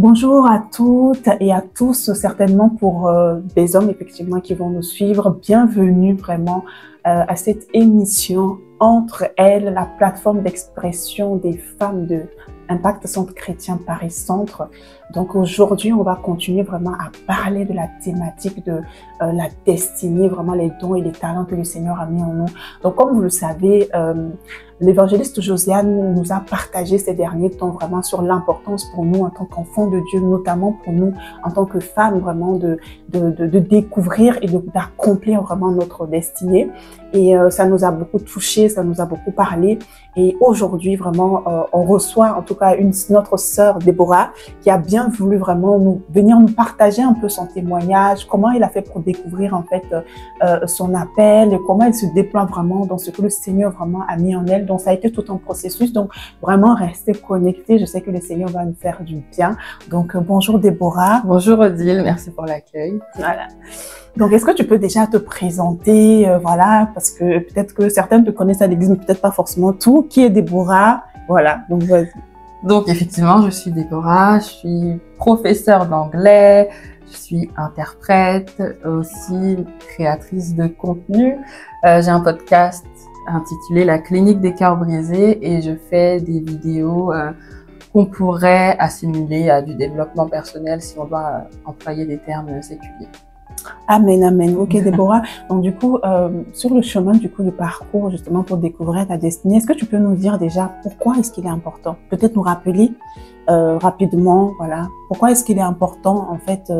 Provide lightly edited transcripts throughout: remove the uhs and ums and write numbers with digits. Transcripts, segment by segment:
Bonjour à toutes et à tous, certainement pour des hommes effectivement qui vont nous suivre. Bienvenue vraiment à cette émission Entre elles, la plateforme d'expression des femmes de Impact Centre Chrétien Paris Centre. Donc aujourd'hui, on va continuer vraiment à parler de la thématique de la destinée, vraiment les dons et les talents que le Seigneur a mis en nous. Donc comme vous le savez, l'évangéliste Josiane nous a partagé ces derniers temps vraiment sur l'importance pour nous en tant qu'enfants de Dieu, notamment pour nous en tant que femmes, vraiment de découvrir et d'accomplir vraiment notre destinée. Et ça nous a beaucoup touché, ça nous a beaucoup parlé. Et aujourd'hui, vraiment, on reçoit en tout cas notre sœur Déborah qui a bien voulu vraiment venir nous partager un peu son témoignage, comment elle a fait pour découvrir en fait son appel, et comment elle se déploie vraiment dans ce que le Seigneur vraiment a mis en elle. Donc ça a été tout un processus, donc vraiment restez connectés, je sais que le Seigneur va nous faire du bien. Donc bonjour Déborah. Bonjour Odile, merci pour l'accueil. Voilà. Donc, est-ce que tu peux déjà te présenter, voilà, parce que peut-être que certaines te connaissent à l'église, mais peut-être pas forcément tout. Qui est Déborah? Voilà, donc vas-y. Donc, effectivement, je suis Déborah, je suis professeure d'anglais, je suis interprète, aussi créatrice de contenu. J'ai un podcast intitulé La clinique des cœurs brisés et je fais des vidéos qu'on pourrait assimiler à du développement personnel si on doit employer des termes séculiers. Amen, amen. Ok, Déborah. Donc, du coup, sur le chemin, du parcours, justement, pour découvrir ta destinée, est-ce que tu peux nous dire déjà pourquoi est-ce qu'il est important? Peut-être nous rappeler rapidement, voilà. Pourquoi est-ce qu'il est important, en fait,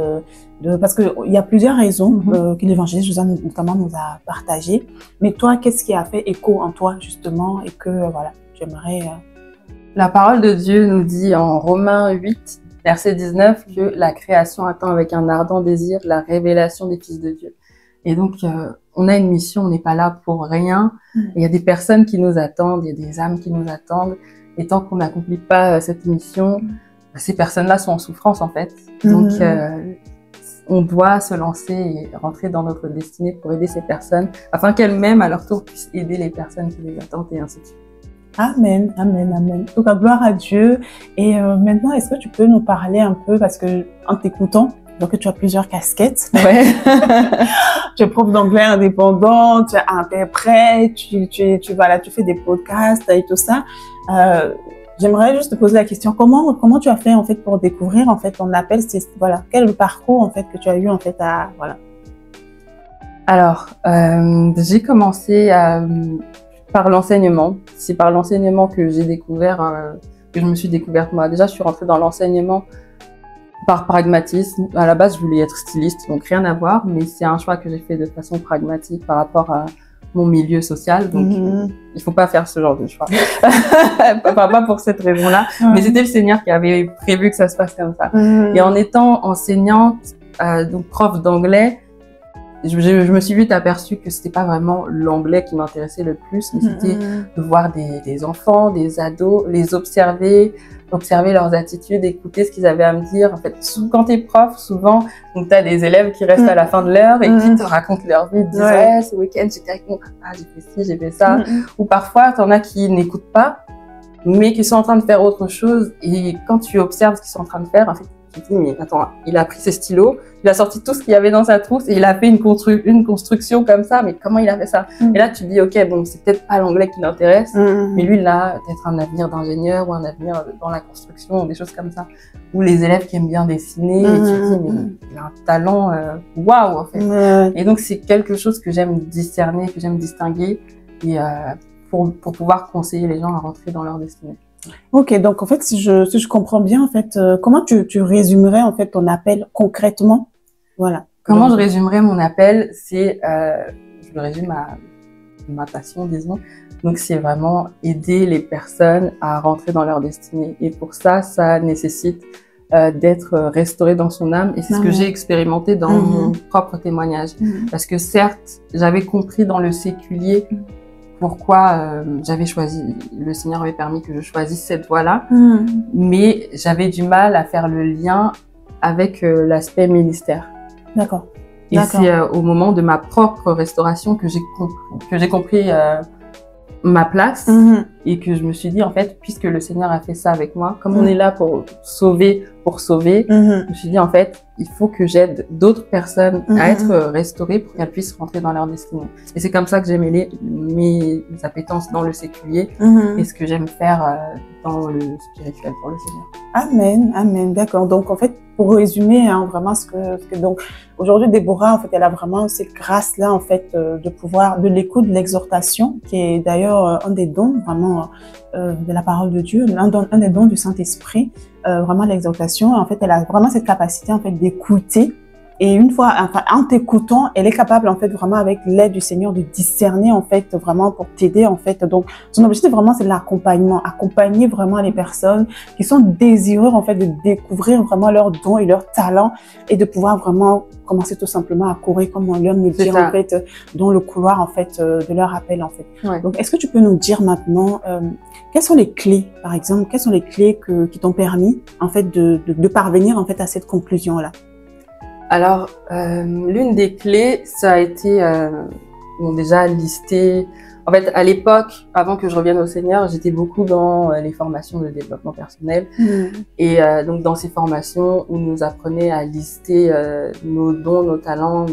parce que il y a plusieurs raisons que l'évangéliste Josiane notamment nous a partagées. Mais toi, qu'est-ce qui a fait écho en toi, justement, et que, voilà, j'aimerais... La parole de Dieu nous dit en Romains 8, verset 19, que la création attend avec un ardent désir la révélation des fils de Dieu. Et donc, on a une mission, on n'est pas là pour rien. Il y a des personnes qui nous attendent, il y a des âmes qui nous attendent. Et tant qu'on n'accomplit pas cette mission, ces personnes-là sont en souffrance, en fait. Donc, on doit se lancer et rentrer dans notre destinée pour aider ces personnes, afin qu'elles-mêmes, à leur tour, puissent aider les personnes qui les attendent et ainsi de suite. Amen, amen, amen. Donc, gloire à Dieu. Et maintenant, est-ce que tu peux nous parler un peu, parce que en t'écoutant, donc tu as plusieurs casquettes. Ouais. Tu es prof d'anglais indépendant, tu es interprète, tu fais des podcasts et tout ça. J'aimerais juste te poser la question, comment tu as fait en fait pour découvrir en fait ton appel, voilà, quel est le parcours en fait que tu as eu en fait à voilà. Alors, j'ai commencé par l'enseignement. C'est par l'enseignement que j'ai découvert, que je me suis découverte moi. Déjà, je suis rentrée dans l'enseignement par pragmatisme. À la base, je voulais être styliste, donc rien à voir, mais c'est un choix que j'ai fait de façon pragmatique par rapport à mon milieu social. Donc, il faut pas faire ce genre de choix. Pas pour cette raison-là, mais c'était le Seigneur qui avait prévu que ça se passe comme ça. Et en étant enseignante, donc prof d'anglais, je me suis vite aperçue que c'était pas vraiment l'anglais qui m'intéressait le plus, mais c'était de voir des enfants, des ados, les observer leurs attitudes, écouter ce qu'ils avaient à me dire. En fait, quand t'es prof, souvent, donc t'as des élèves qui restent à la fin de l'heure et qui te racontent leur vie, ils disent ouais, ce week-end j'étais avec mon papa, j'ai fait ci, j'ai fait ça. Ou parfois, t'en as qui n'écoutent pas, mais qui sont en train de faire autre chose. Et quand tu observes ce qu'ils sont en train de faire, en fait, tu te dis, mais attends, il a pris ses stylos, il a sorti tout ce qu'il y avait dans sa trousse et il a fait une construction comme ça, mais comment il a fait ça? Et là, tu te dis, ok, bon, c'est peut-être pas l'anglais qui l'intéresse, mais lui, il a peut-être un avenir d'ingénieur ou un avenir dans la construction ou des choses comme ça. Ou les élèves qui aiment bien dessiner, et tu te dis, mais il a un talent, waouh, en fait. Et donc, c'est quelque chose que j'aime discerner, que j'aime distinguer, et pour pouvoir conseiller les gens à rentrer dans leur destinée. Ok, donc en fait, si je comprends bien, en fait, comment tu résumerais en fait ton appel concrètement? Voilà. Comment je résumerais mon appel? C'est, je le résume à ma passion, disons. Donc, c'est vraiment aider les personnes à rentrer dans leur destinée. Et pour ça, ça nécessite d'être restauré dans son âme. Et c'est ce que j'ai expérimenté dans mon propre témoignage. Parce que certes, j'avais compris dans le séculier pourquoi j'avais choisi, le Seigneur avait permis que je choisisse cette voie-là, mais j'avais du mal à faire le lien avec l'aspect ministère. D'accord. Et c'est au moment de ma propre restauration que j'ai compris ma place et que je me suis dit, en fait, puisque le Seigneur a fait ça avec moi, comme on est là pour sauver, je me suis dit, en fait, il faut que j'aide d'autres personnes à être restaurées pour qu'elles puissent rentrer dans leur destinée. Et c'est comme ça que j'ai mêlé mes appétences dans le séculier et ce que j'aime faire dans le spirituel pour le Seigneur. Amen, amen, d'accord. Donc, en fait, pour résumer, hein, vraiment donc, aujourd'hui, Déborah, en fait, elle a vraiment cette grâce-là, en fait, de pouvoir, de l'écoute, de l'exhortation, qui est d'ailleurs un des dons, vraiment, de la parole de Dieu, un des dons du Saint-Esprit, vraiment l'exhortation. En fait, elle a vraiment cette capacité, en fait, d'écouter. Et une fois, enfin, en t'écoutant, elle est capable, en fait, vraiment, avec l'aide du Seigneur, de discerner, en fait, vraiment pour t'aider, en fait. Donc, son objectif, vraiment, c'est l'accompagnement. Accompagner vraiment les personnes qui sont désireuses, en fait, de découvrir vraiment leurs dons et leurs talents et de pouvoir vraiment commencer tout simplement à courir, comme on vient de le dire, en fait, dans le couloir, en fait, de leur appel, en fait. Ouais. Donc, est-ce que tu peux nous dire maintenant, quelles sont les clés, par exemple, quelles sont les clés qui t'ont permis, en fait, de parvenir, en fait, à cette conclusion-là? Alors, l'une des clés, ça a été bon, déjà lister. En fait, à l'époque, avant que je revienne au Seigneur, j'étais beaucoup dans les formations de développement personnel. Et donc, dans ces formations, où nous apprenait à lister nos dons, nos talents,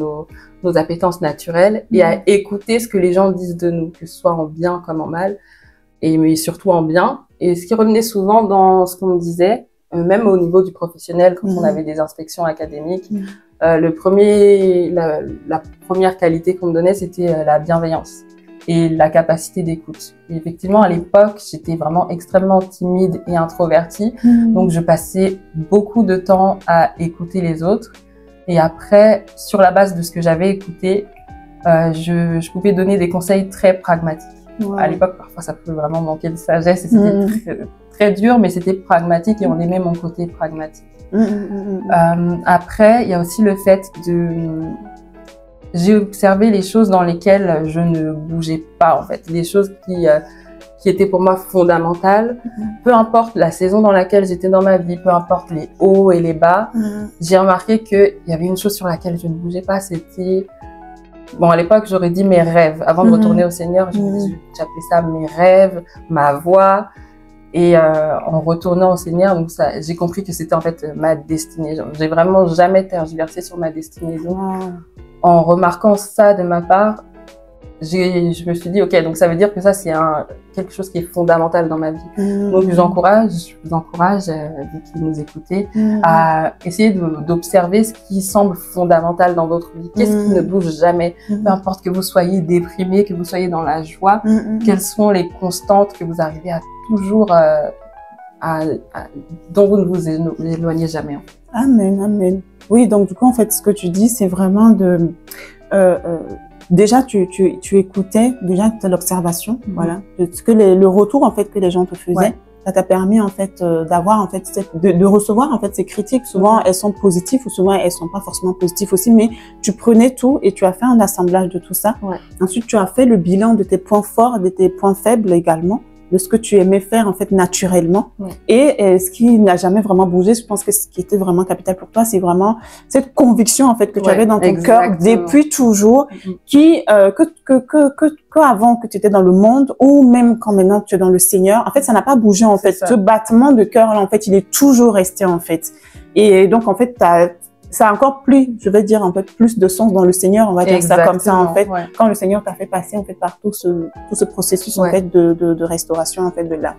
nos appétences naturelles et à écouter ce que les gens disent de nous, que ce soit en bien comme en mal, mais surtout en bien. Et ce qui revenait souvent dans ce qu'on me disait, même au niveau du professionnel, quand on avait des inspections académiques, la première qualité qu'on me donnait, c'était la bienveillance et la capacité d'écoute. Et effectivement, à l'époque, j'étais vraiment extrêmement timide et introvertie, donc je passais beaucoup de temps à écouter les autres. Et après, sur la base de ce que j'avais écouté, je pouvais donner des conseils très pragmatiques. Ouais. À l'époque, parfois, ça peut vraiment manquer de sagesse et c'était très dur, mais c'était pragmatique et on aimait mon côté pragmatique. Après, il y a aussi le fait j'ai observé les choses dans lesquelles je ne bougeais pas, en fait. Les choses qui étaient pour moi fondamentales. Peu importe la saison dans laquelle j'étais dans ma vie, peu importe les hauts et les bas, j'ai remarqué qu'il y avait une chose sur laquelle je ne bougeais pas, c'était... Bon, à l'époque, j'aurais dit mes rêves. Avant de retourner au Seigneur, j'appelais ça mes rêves, ma voix. Et en retournant au Seigneur, donc j'ai compris que c'était en fait ma destinée. J'ai vraiment jamais tergiversé sur ma destinée. Donc, en remarquant ça de ma part, je me suis dit, ok, donc ça veut dire que ça c'est quelque chose qui est fondamental dans ma vie. Donc je vous encourage, vous qui nous écoutez, à essayer d'observer ce qui semble fondamental dans votre vie. Qu'est-ce qui ne bouge jamais, peu importe que vous soyez déprimé, que vous soyez dans la joie, quelles sont les constantes que vous arrivez à toujours dont vous ne vous éloignez jamais. En fait. Amen, amen. Oui, donc du coup en fait ce que tu dis c'est vraiment de déjà, tu écoutais déjà de l'observation, voilà, de ce que le retour en fait que les gens te faisaient. Ouais. Ça t'a permis en fait d'avoir en fait de recevoir en fait ces critiques. Souvent elles sont positives ou souvent elles sont pas forcément positives aussi, mais tu prenais tout et tu as fait un assemblage de tout ça. Ouais. Ensuite, tu as fait le bilan de tes points forts, de tes points faibles également, de ce que tu aimais faire en fait naturellement. Ouais. Et ce qui n'a jamais vraiment bougé, je pense que ce qui était vraiment capital pour toi, c'est vraiment cette conviction en fait que tu avais dans ton cœur depuis toujours, qui que avant que tu étais dans le monde ou même quand maintenant tu es dans le Seigneur, en fait ça n'a pas bougé en fait. Ce battement de cœur là en fait, il est toujours resté en fait. Et donc en fait ça a encore plus, je vais dire, un peu plus de sens dans le Seigneur, on va dire ça comme ça, en fait, quand le Seigneur t'a fait passer, en fait, par tout ce processus, en fait, de restauration, en fait, de là.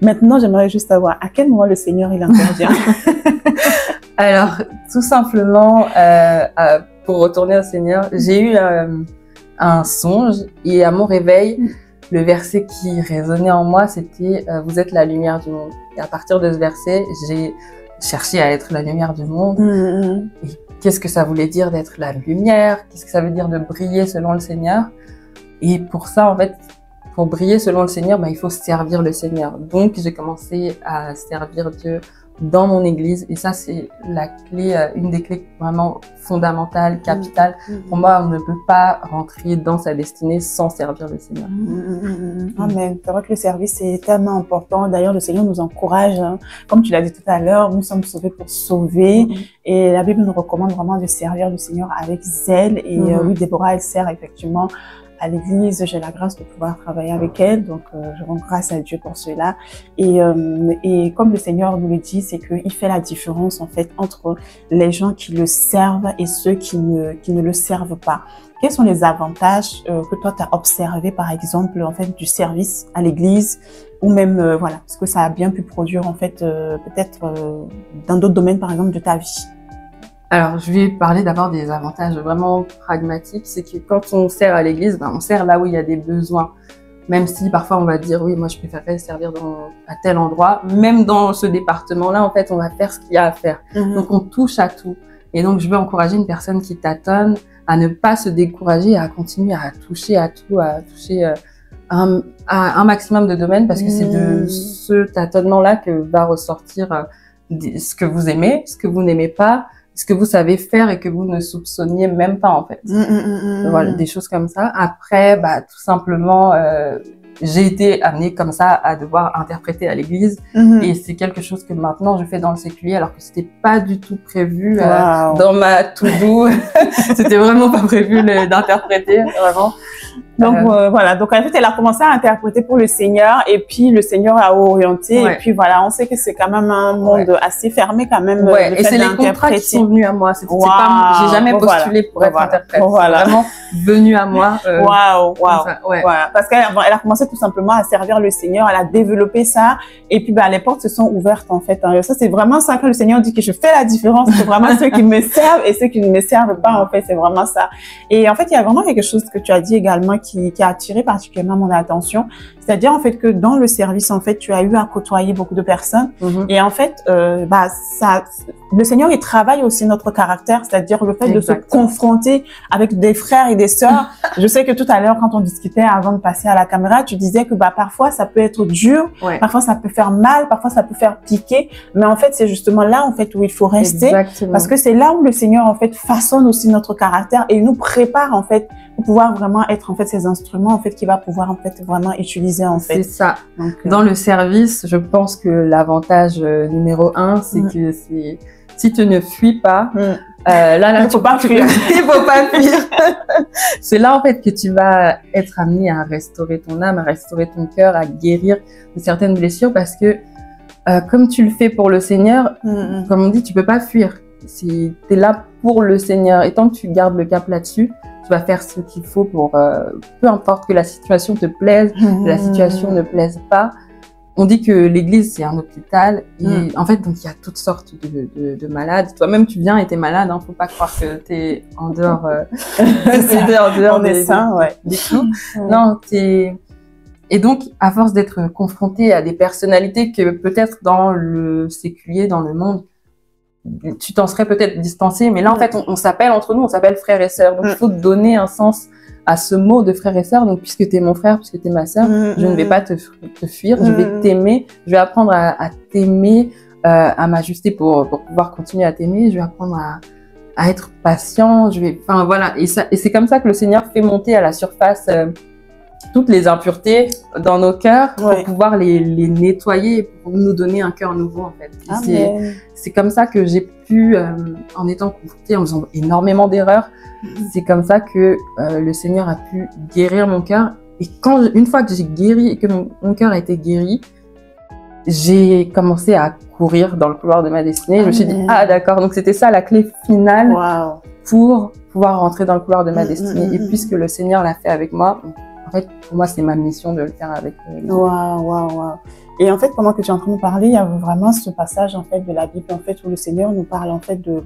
Maintenant, j'aimerais juste savoir, à quel moment le Seigneur, il intervient? Alors, tout simplement, pour retourner au Seigneur, j'ai eu un songe et à mon réveil, le verset qui résonnait en moi, c'était « Vous êtes la lumière du monde ». Et à partir de ce verset, j'ai chercher à être la lumière du monde. Et qu'est-ce que ça voulait dire d'être la lumière? Qu'est-ce que ça veut dire de briller selon le Seigneur? Et pour ça, en fait, pour briller selon le Seigneur, il faut servir le Seigneur. Donc, j'ai commencé à servir Dieu dans mon église. Et ça, c'est la clé, une des clés vraiment fondamentales, capitales. Pour moi, on ne peut pas rentrer dans sa destinée sans servir le Seigneur. Amen. C'est vrai que le service est tellement important. D'ailleurs, le Seigneur nous encourage. Hein. Comme tu l'as dit tout à l'heure, nous sommes sauvés pour sauver. Et la Bible nous recommande vraiment de servir le Seigneur avec zèle. Et oui, Déborah, elle sert effectivement à l'église, j'ai la grâce de pouvoir travailler avec elle, donc je rends grâce à Dieu pour cela. Et comme le Seigneur nous le dit, c'est qu'il fait la différence en fait entre les gens qui le servent et ceux qui ne le servent pas. Quels sont les avantages que toi tu as observé par exemple en fait du service à l'église ou même voilà, ce que ça a bien pu produire en fait peut-être dans d'autres domaines par exemple de ta vie? Alors, je vais parler d'abord des avantages vraiment pragmatiques. C'est que quand on sert à l'église, ben, on sert là où il y a des besoins. Même si parfois on va dire, oui, moi je préférerais servir à tel endroit. Même dans ce département-là, en fait, on va faire ce qu'il y a à faire. Donc, on touche à tout. Et donc, je veux encourager une personne qui tâtonne à ne pas se décourager, à continuer à toucher à tout, à toucher à un maximum de domaines, parce que c'est de ce tâtonnement-là que va ressortir ce que vous aimez, ce que vous n'aimez pas, ce que vous savez faire et que vous ne soupçonniez même pas, en fait. Voilà, des choses comme ça. Après, bah, tout simplement, j'ai été amenée comme ça à devoir interpréter à l'église. Et c'est quelque chose que maintenant je fais dans le séculier, alors que c'était pas du tout prévu dans ma to-do. C'était vraiment pas prévu d'interpréter, vraiment. Donc voilà, donc en fait elle a commencé à interpréter pour le Seigneur et puis le Seigneur a orienté et puis voilà, on sait que c'est quand même un monde assez fermé quand même. Et c'est les contrats qui sont venus à moi. C'est pas, j'ai jamais postulé pour être interprète. C'est vraiment venu à moi. Voilà, parce qu'elle a commencé tout simplement à servir le Seigneur, elle a développé ça et puis bah les portes se sont ouvertes en fait. Ça c'est vraiment ça que le Seigneur dit que je fais la différence. C'est vraiment ceux qui me servent et ceux qui ne me servent pas en fait. C'est vraiment ça. Et en fait il y a vraiment quelque chose que tu as dit également qui a attiré particulièrement mon attention, c'est-à-dire en fait que dans le service en fait tu as eu à côtoyer beaucoup de personnes et en fait bah ça, le Seigneur il travaille aussi notre caractère, c'est-à-dire le fait de se confronter avec des frères et des sœurs. Je sais que tout à l'heure quand on discutait avant de passer à la caméra, tu disais que bah parfois ça peut être dur, parfois ça peut faire mal, parfois ça peut faire piquer, mais en fait c'est justement là en fait où il faut rester parce que c'est là où le Seigneur en fait façonne aussi notre caractère et nous prépare en fait pour pouvoir vraiment être en fait ces instruments en fait qu'il va pouvoir en fait vraiment utiliser en fait. C'est ça. Donc, dans le service, je pense que l'avantage numéro 1, c'est que si tu ne fuis pas, là, il faut pas fuir. Il faut pas fuir. C'est là en fait que tu vas être amené à restaurer ton âme, à restaurer ton cœur, à guérir de certaines blessures, parce que comme tu le fais pour le Seigneur, comme on dit, tu peux pas fuir. T'es là pour le Seigneur, et tant que tu gardes le cap là-dessus, tu vas faire ce qu'il faut pour peu importe que la situation te plaise, que la situation ne plaise pas. On dit que l'église c'est un hôpital et en fait donc il y a toutes sortes de malades. Toi-même tu viens et t'es malade, hein, faut pas croire que t'es en dehors. On est sain, des clous. Non, et donc à force d'être confronté à des personnalités que peut-être dans le séculier, dans le monde, tu t'en serais peut-être distancé, mais là en fait on s'appelle entre nous, on s'appelle frères et sœurs, donc il faut donner un sens à ce mot de frère et sœur. Donc puisque t'es mon frère, puisque t'es ma sœur, je ne vais pas te fuir, je vais t'aimer, je vais apprendre à t'aimer, à m'ajuster pour pouvoir continuer à t'aimer, je vais apprendre à être patient, enfin voilà, et c'est comme ça que le Seigneur fait monter à la surface toutes les impuretés dans nos cœurs pour pouvoir les nettoyer, pour nous donner un cœur nouveau en fait. C'est comme ça que j'ai pu, en étant confrontée, en faisant énormément d'erreurs, c'est comme ça que le Seigneur a pu guérir mon cœur. Et une fois que j'ai guéri et que mon cœur a été guéri, j'ai commencé à courir dans le couloir de ma destinée. Je me suis dit, ah d'accord, donc c'était ça la clé finale pour pouvoir rentrer dans le couloir de ma destinée. Et puisque le Seigneur l'a fait avec moi, en fait, pour moi, c'est ma mission de le faire avec lui. Et en fait, pendant que tu es en train de parler, il y a vraiment ce passage en fait de la Bible en fait où le Seigneur nous parle en fait de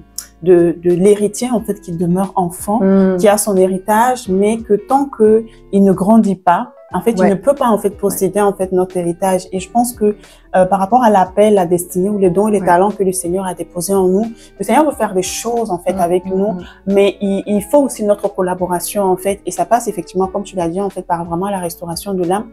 l'héritier en fait qui demeure enfant, qui a son héritage, mais que tant que il ne grandit pas, en fait, il ne peut pas en fait posséder en fait notre héritage. Et je pense que par rapport à l'appel, la destinée ou les dons et les talents que le Seigneur a déposés en nous, le Seigneur veut faire des choses en fait avec nous, mais il faut aussi notre collaboration en fait. Et ça passe effectivement, comme tu l'as dit en fait, par vraiment la restauration de l'âme.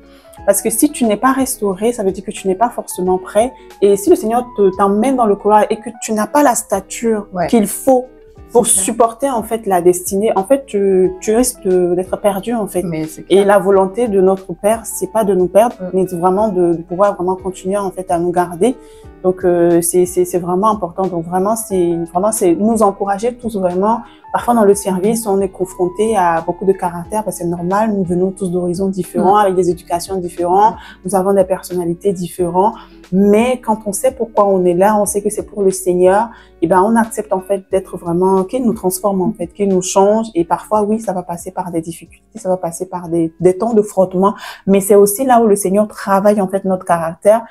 Parce que si tu n'es pas restauré, ça veut dire que tu n'es pas forcément prêt. Et si le Seigneur t'emmène dans le couloir et que tu n'as pas la stature qu'il faut pour supporter en fait la destinée, en fait tu risques d'être perdu en fait. Et la volonté de notre Père, c'est pas de nous perdre, mais vraiment de pouvoir vraiment continuer en fait à nous garder Donc c'est vraiment important. Donc vraiment c'est nous encourager tous vraiment. Parfois dans le service, on est confronté à beaucoup de caractères, parce que c'est normal. Nous venons tous d'horizons différents, avec des éducations différentes. Nous avons des personnalités différentes. Mais quand on sait pourquoi on est là, on sait que c'est pour le Seigneur. Et ben on accepte en fait d'être vraiment qu'il nous transforme en fait, qu'il nous change. Et parfois oui, ça va passer par des difficultés, ça va passer par des temps de frottement. Mais c'est aussi là où le Seigneur travaille en fait notre caractère.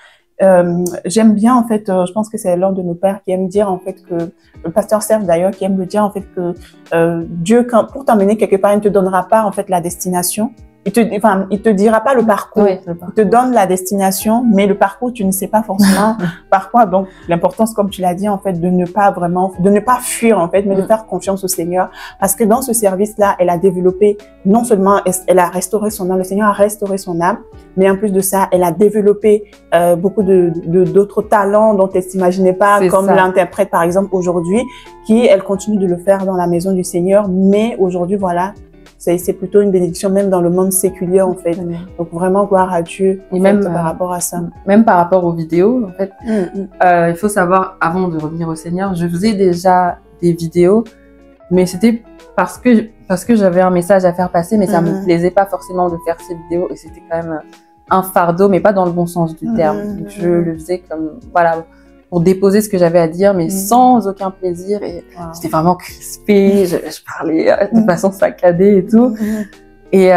J'aime bien en fait, je pense que c'est l'un de nos pères qui aime dire en fait que le pasteur Serge d'ailleurs qui aime le dire en fait que Dieu pour t'emmener quelque part il ne te donnera pas en fait la destination. Il te dira pas le parcours. Oui, Il te donne la destination, mais le parcours, tu ne sais pas forcément par quoi. Donc, l'importance, comme tu l'as dit, en fait, de ne pas fuir, en fait, mais de faire confiance au Seigneur. Parce que dans ce service-là, elle a développé, non seulement, elle a restauré son âme, le Seigneur a restauré son âme, mais en plus de ça, elle a développé beaucoup d'autres talents dont elle s'imaginait pas, comme l'interprète, par exemple, aujourd'hui, elle continue de le faire dans la maison du Seigneur, mais aujourd'hui, voilà, c'est plutôt une bénédiction même dans le monde séculier en fait. Donc vraiment gloire à Dieu et même par rapport à ça. Même par rapport aux vidéos en fait. Il faut savoir, avant de revenir au Seigneur, je faisais déjà des vidéos, mais c'était parce que j'avais un message à faire passer, mais ça me plaisait pas forcément de faire ces vidéos et c'était quand même un fardeau, mais pas dans le bon sens du terme. Donc, je le faisais comme voilà, pour déposer ce que j'avais à dire, mais sans aucun plaisir. Et j'étais vraiment crispée, je parlais de façon saccadée et tout. Et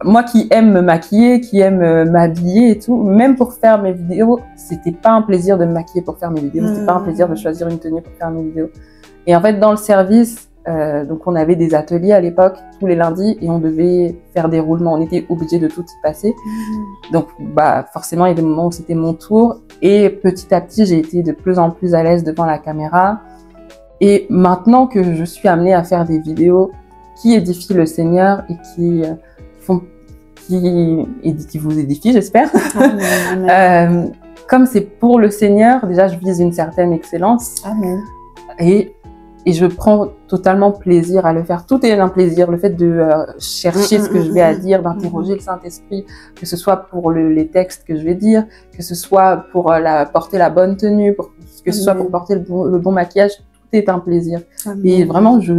moi qui aime me maquiller, qui aime m'habiller et tout, même pour faire mes vidéos, c'était pas un plaisir de me maquiller pour faire mes vidéos, c'était pas un plaisir de choisir une tenue pour faire mes vidéos. Et en fait, dans le service, donc on avait des ateliers à l'époque, tous les lundis, et on devait faire des roulements. On était obligé de tout y passer. Donc, bah, forcément, il y a des moments où c'était mon tour. Et petit à petit, j'ai été de plus en plus à l'aise devant la caméra. Et maintenant que je suis amenée à faire des vidéos qui édifient le Seigneur et qui vous édifient, j'espère. Comme c'est pour le Seigneur, déjà, je vise une certaine excellence. Amen. Et je prends totalement plaisir à le faire. Tout est un plaisir. Le fait de chercher ce que je vais à dire, d'interroger le Saint-Esprit, que ce soit pour les textes que je vais dire, que ce soit pour porter la bonne tenue, que ce soit pour porter le bon maquillage, tout est un plaisir. Et vraiment, j'ai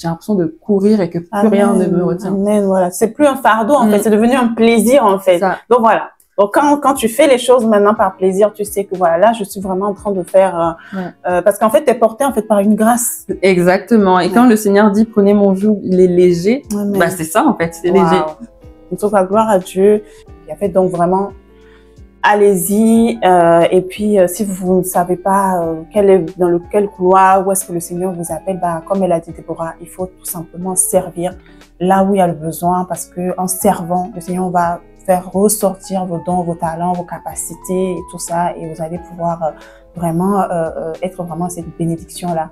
l'impression de courir et que plus rien ne me retient. Amen, voilà. C'est plus un fardeau, en fait. C'est devenu un plaisir, en fait. Donc voilà. Donc quand tu fais les choses maintenant par plaisir, tu sais que voilà, là je suis vraiment en train de faire parce qu'en fait tu es porté en fait par une grâce. Exactement. Et quand le Seigneur dit prenez mon joug, il est léger, bah c'est ça en fait, c'est léger. Donc la gloire à Dieu. Et en fait donc vraiment allez-y et puis si vous ne savez pas dans quel couloir où est-ce que le Seigneur vous appelle, bah comme elle a dit Déborah, il faut tout simplement servir là où il y a le besoin, parce que en servant, le Seigneur va faire ressortir vos dons, vos talents, vos capacités et tout ça, et vous allez pouvoir vraiment être vraiment cette bénédiction-là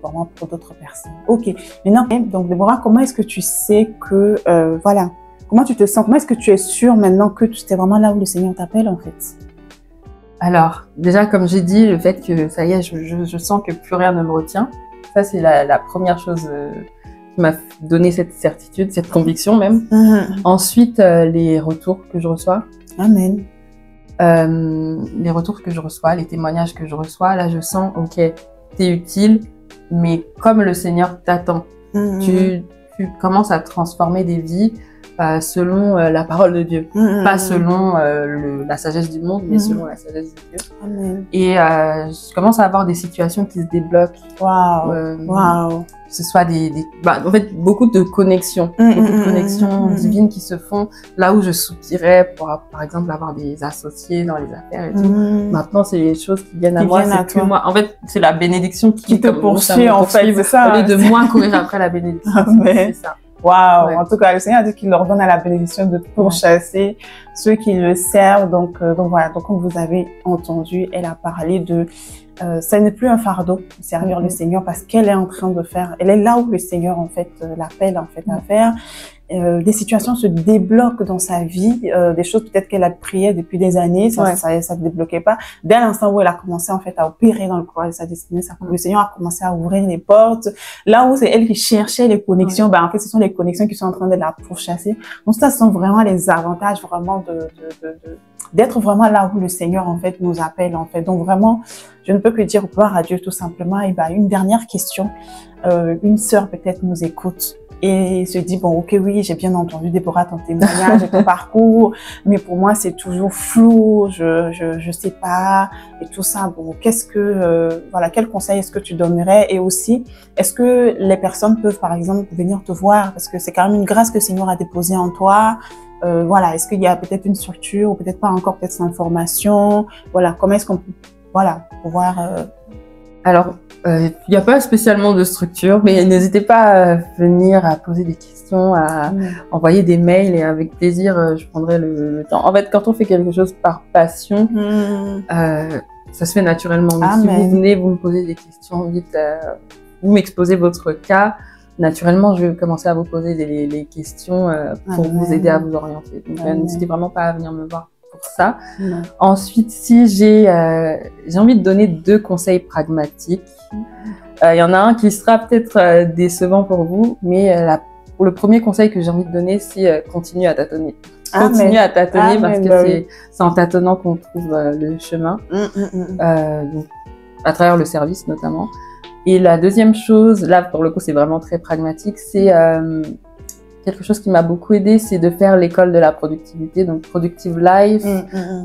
vraiment pour d'autres personnes. Ok, maintenant, donc Déborah, comment est-ce que tu sais que, voilà, comment tu te sens, comment est-ce que tu es sûre maintenant que tu es vraiment là où le Seigneur t'appelle en fait? Alors, déjà, comme j'ai dit, le fait que ça y est, je sens que plus rien ne me retient, ça c'est la première chose qui m'a donné cette certitude, cette conviction même. Ensuite, les retours que je reçois. Amen. Les retours que je reçois, les témoignages que je reçois, là je sens, ok, t'es utile, mais comme le Seigneur t'attend, tu commences à transformer des vies selon la parole de Dieu, pas selon la sagesse du monde, mais selon la sagesse de Dieu. Amen. Et je commence à avoir des situations qui se débloquent. Waouh. Que ce soit en fait, beaucoup de connexions, divines qui se font là où je soupirais pour, par exemple, avoir des associés dans les affaires et tout. Maintenant, c'est les choses qui viennent à moi, c'est plus moi. En fait, c'est la bénédiction qui te poursuit, en fait, c'est ça. Au lieu de moi courir après la bénédiction, c'est ça. Waouh! Ouais. En tout cas, le Seigneur a dit qu'il leur donne à la bénédiction de pourchasser ceux qui le servent. Donc voilà. Donc, comme vous avez entendu, elle a parlé de, ça n'est plus un fardeau de servir le Seigneur, parce qu'elle est en train de faire, elle est là où le Seigneur, en fait, l'appelle, en fait, à faire. Des situations se débloquent dans sa vie, des choses peut-être qu'elle a prié depuis des années, ça ne débloquait pas. Dès l'instant où elle a commencé en fait à opérer dans le couloir de sa destinée, le Seigneur a commencé à ouvrir les portes. Là où c'est elle qui cherchait les connexions, en fait ce sont les connexions qui sont en train de la pourchasser. Donc ça, ce sont vraiment les avantages vraiment d'être vraiment là où le Seigneur, en fait, nous appelle, en fait. Donc, vraiment, je ne peux que dire gloire à Dieu, tout simplement. Et ben, une dernière question. Une sœur, peut-être, nous écoute et se dit, bon, ok, oui, j'ai bien entendu, Déborah, ton témoignage et ton parcours, mais pour moi, c'est toujours flou, je sais pas, et tout ça. Bon, voilà, quel conseil est-ce que tu donnerais? Et aussi, est-ce que les personnes peuvent, par exemple, venir te voir? Parce que c'est quand même une grâce que le Seigneur a déposée en toi. Voilà, est-ce qu'il y a peut-être une structure, ou peut-être pas encore, peut-être cette information? Voilà, comment est-ce qu'on peut, voilà, pouvoir... Alors, il n'y a pas spécialement de structure, mais n'hésitez pas à venir, à poser des questions, à envoyer des mails, et avec plaisir, je prendrai le temps. En fait, quand on fait quelque chose par passion, ça se fait naturellement. Mais si vous venez, vous me posez des questions, vous m'exposez votre cas, naturellement, je vais commencer à vous poser les questions pour vous aider à vous orienter. Donc, n'hésitez vraiment pas à venir me voir pour ça. Ensuite, si j'ai envie de donner 2 conseils pragmatiques. Il y en a un qui sera peut-être décevant pour vous, mais pour le premier conseil que j'ai envie de donner, c'est continue à tâtonner. Continue à tâtonner parce que c'est en tâtonnant qu'on trouve le chemin, donc, à travers le service notamment. Et la deuxième chose, là pour le coup c'est vraiment très pragmatique, c'est quelque chose qui m'a beaucoup aidé, c'est de faire l'école de la productivité, donc Productive Life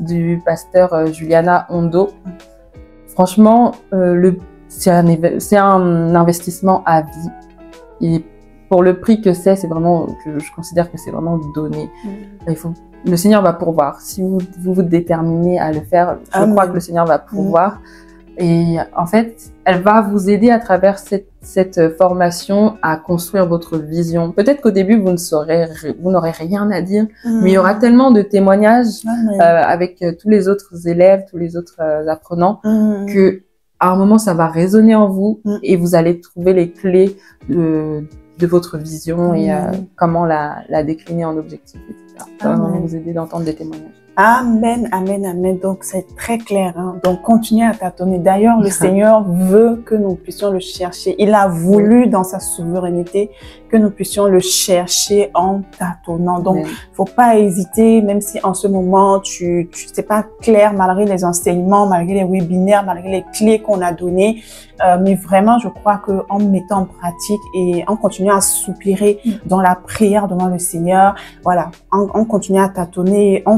du pasteur Juliana Hondo. Franchement, c'est un investissement à vie. Et pour le prix que c'est vraiment, que je considère que c'est vraiment donné. Le Seigneur va pourvoir. Si vous vous déterminez à le faire, je crois que le Seigneur va pourvoir. Et en fait, elle va vous aider à travers cette formation à construire votre vision. Peut-être qu'au début, vous n'aurez rien à dire, mais il y aura tellement de témoignages avec tous les autres élèves, tous les autres apprenants, que à un moment, ça va résonner en vous et vous allez trouver les clés de votre vision et comment la décliner en objectif, etc. Ça va vraiment vous aider d'entendre des témoignages. Amen, amen, amen. Donc, c'est très clair. Hein? Donc, continuez à tâtonner. D'ailleurs, le Seigneur veut que nous puissions le chercher. Il a voulu, dans sa souveraineté, que nous puissions le chercher en tâtonnant. Donc, faut pas hésiter, même si en ce moment, tu sais pas clair, malgré les enseignements, malgré les webinaires, malgré les clés qu'on a données. Mais vraiment, je crois que en mettant en pratique et en continuant à soupirer dans la prière devant le Seigneur, voilà, en continuant à tâtonner, en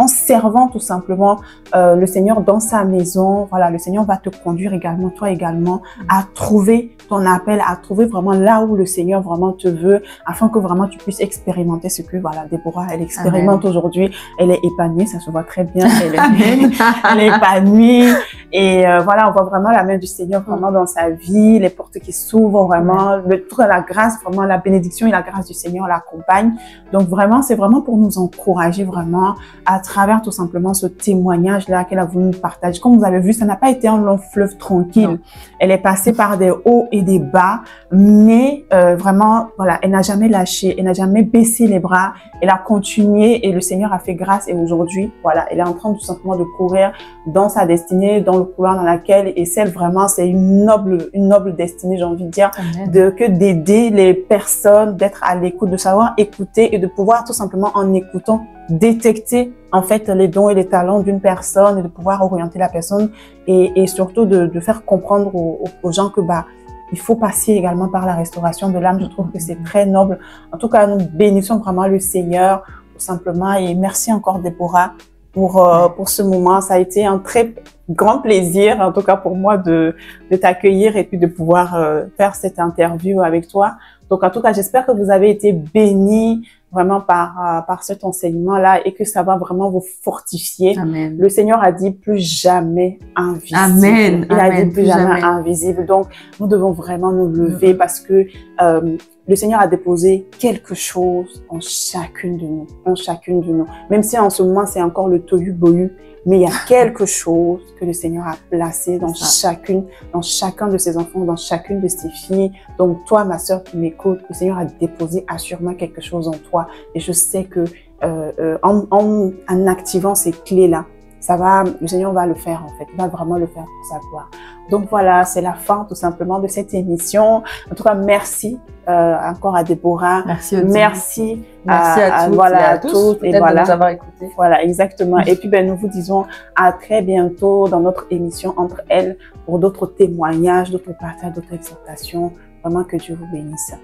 servant tout simplement le Seigneur dans sa maison, voilà, le Seigneur va te conduire également, toi également, à trouver ton appel, à trouver vraiment là où le Seigneur vraiment te veut, afin que vraiment tu puisses expérimenter ce que, voilà, Déborah, elle expérimente aujourd'hui. Elle est épanouie, ça se voit très bien, elle est épanouie, et voilà, on voit vraiment la main du Seigneur vraiment dans sa vie, les portes qui s'ouvrent vraiment, toute la grâce, vraiment la bénédiction et la grâce du Seigneur l'accompagnent. Donc vraiment, c'est vraiment pour nous encourager vraiment à travers tout simplement ce témoignage-là qu'elle a voulu nous partager. Comme vous avez vu, ça n'a pas été un long fleuve tranquille. Non. Elle est passée par des hauts et des bas, mais vraiment, voilà, elle n'a jamais lâché, elle n'a jamais baissé les bras, elle a continué et le Seigneur a fait grâce. Et aujourd'hui, voilà, elle est en train tout simplement de courir dans sa destinée, dans le couloir dans laquelle, et celle vraiment, c'est une noble destinée, j'ai envie de dire, que d'aider les personnes, d'être à l'écoute, de savoir écouter et de pouvoir tout simplement en écoutant détecter en fait les dons et les talents d'une personne et de pouvoir orienter la personne et surtout de faire comprendre aux gens que il faut passer également par la restauration de l'âme. Je trouve que c'est très noble. En tout cas, nous bénissons vraiment le Seigneur tout simplement et merci encore Déborah pour ce moment. Ça a été un très grand plaisir, en tout cas pour moi, de t'accueillir et puis de pouvoir faire cette interview avec toi. Donc, en tout cas, j'espère que vous avez été bénis vraiment par cet enseignement-là et que ça va vraiment vous fortifier. Amen. Le Seigneur a dit plus jamais invisible. Amen. Il a dit plus jamais invisible. Donc, nous devons vraiment nous lever parce que le Seigneur a déposé quelque chose en chacune de nous, Même si en ce moment, c'est encore le tohu-bohu, mais il y a quelque chose que le Seigneur a placé dans chacun de ses enfants, dans chacune de ses filles. Donc, toi, ma sœur qui m'écoute, le Seigneur a déposé assurément quelque chose en toi. Et je sais que en activant ces clés-là, le Seigneur va le faire en fait, il va vraiment le faire pour sa gloire. Donc voilà, c'est la fin tout simplement de cette émission. En tout cas, merci encore à Déborah. Merci Odile. Merci à toutes voilà, et à tous et voilà. de nous avoir écoutés. Voilà, exactement. Et puis nous vous disons à très bientôt dans notre émission Entre elles pour d'autres témoignages, d'autres partages, d'autres exhortations. Vraiment que Dieu vous bénisse.